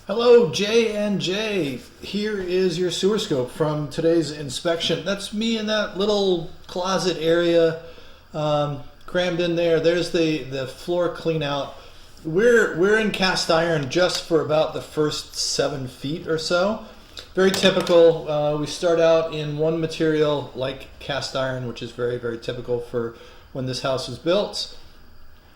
Hello, J and J. Here is your sewer scope from today's inspection. That's me in that little closet area, crammed in there. There's the floor clean out. We're in cast iron just for about the first 7 feet or so. Very typical. We start out in one material like cast iron, which is very typical for when this house was built,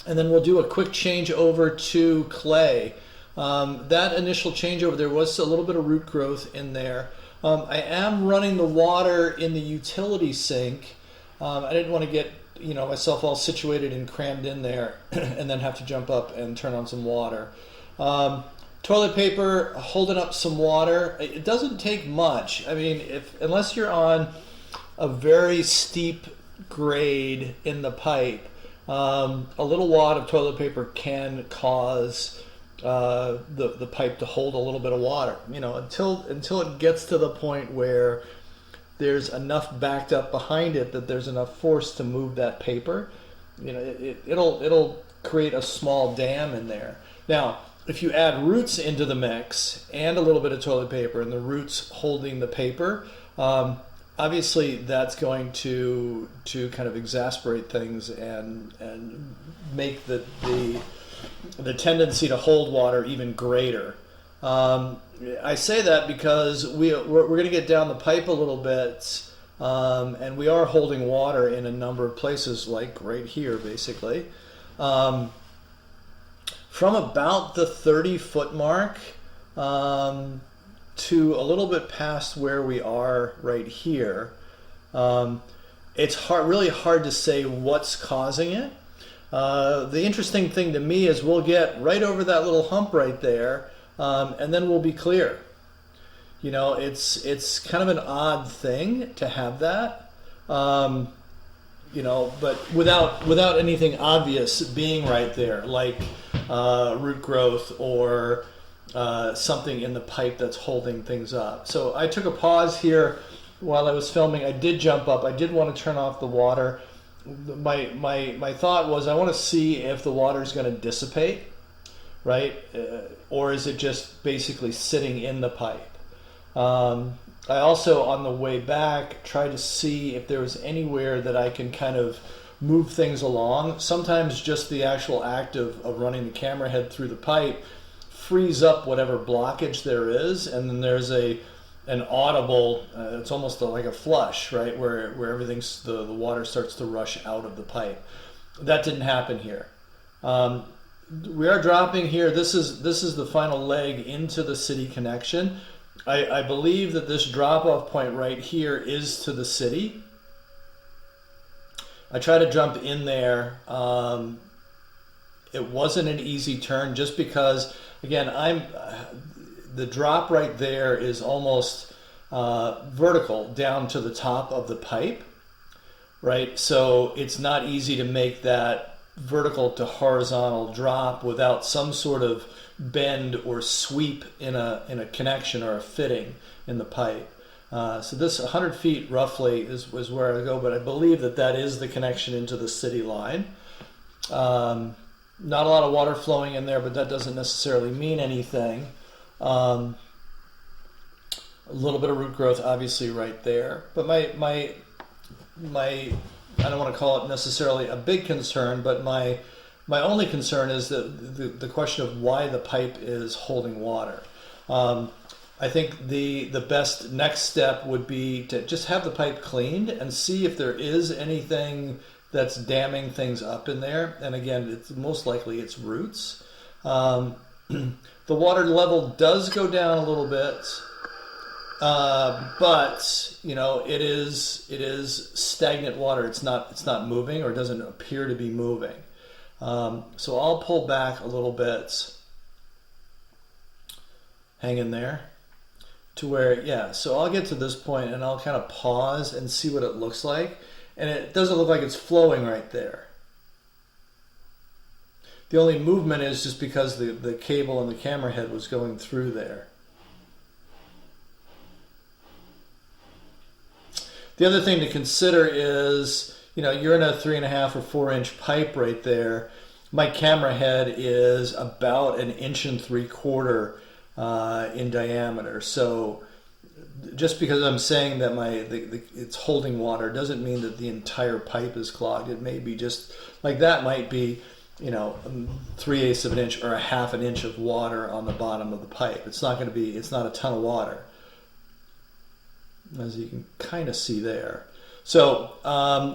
and then we'll do a quick change over to clay. That initial changeover, there was a little bit of root growth in there. I am running the water in the utility sink. I didn't want to get myself all situated and crammed in there and then have to jump up and turn on some water. Toilet paper, holding up some water. It doesn't take much. I mean, unless you're on a very steep grade in the pipe, a little wad of toilet paper can cause the pipe to hold a little bit of water. Until it gets to the point where there's enough backed up behind it that there's enough force to move that paper. It'll create a small dam in there. Now, if you add roots into the mix and a little bit of toilet paper, and the roots holding the paper, obviously that's going to kind of exasperate things and make the tendency to hold water even greater. I say that because we're going to get down the pipe a little bit, and we are holding water in a number of places, like right here, basically. From about the 30-foot mark to a little bit past where we are right here, it's really hard to say what's causing it. The interesting thing to me is we'll get right over that little hump right there, and then we'll be clear. It's kind of an odd thing to have that, but without anything obvious being right there, like root growth or something in the pipe that's holding things up. So I took a pause here while I was filming. I did jump up. I did want to turn off the water. My thought was I want to see if the water is going to dissipate, right? Or is it just basically sitting in the pipe? I also, on the way back, tried to see if there was anywhere that I can kind of move things along. Sometimes just the actual act of running the camera head through the pipe frees up whatever blockage there is, and then there's an audible, it's almost like a flush, right, where everything's the water starts to rush out of the pipe. That didn't happen here. We are dropping here. This is the final leg into the city connection. I believe that this drop-off point right here is to the city. I tried to jump in there. It wasn't an easy turn just because, again, the drop right there is almost vertical down to the top of the pipe, right? So it's not easy to make that vertical to horizontal drop without some sort of bend or sweep in a connection or a fitting in the pipe. So this 100 feet roughly is where I go, but I believe that is the connection into the city line. Not a lot of water flowing in there, but that doesn't necessarily mean anything. A little bit of root growth obviously right there, but my I don't want to call it necessarily a big concern, but my only concern is the question of why the pipe is holding water. I think the best next step would be to just have the pipe cleaned and see if there is anything that's damming things up in there. And again, it's most likely it's roots. The water level does go down a little bit, but it is stagnant water. It's not moving, or doesn't appear to be moving. So I'll pull back a little bit. Hang in there to where, yeah. So I'll get to this point and I'll kind of pause and see what it looks like, and it doesn't look like it's flowing right there. The only movement is just because the cable and the camera head was going through there. The other thing to consider is, you're in a 3.5 or 4 inch pipe right there. My camera head is about 1 3/4 in diameter. So just because I'm saying that it's holding water doesn't mean that the entire pipe is clogged. It may be just like that might be, 3/8 of an inch or a half an inch of water on the bottom of the pipe. It's not a ton of water, as you can kind of see there. So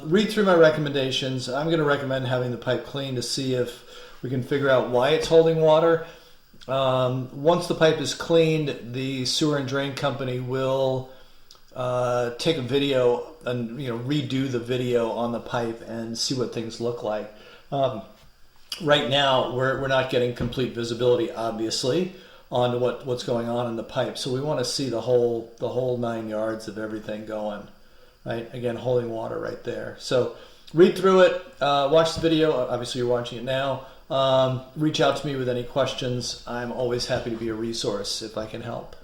read through my recommendations. I'm going to recommend having the pipe cleaned to see if we can figure out why it's holding water. Once the pipe is cleaned, the sewer and drain company will take a video and redo the video on the pipe and see what things look like. Right now, we're not getting complete visibility, obviously, on what's going on in the pipe. So we want to see the whole 9 yards of everything going. Right, again, holding water right there. So read through it, watch the video. Obviously, you're watching it now. Reach out to me with any questions. I'm always happy to be a resource if I can help.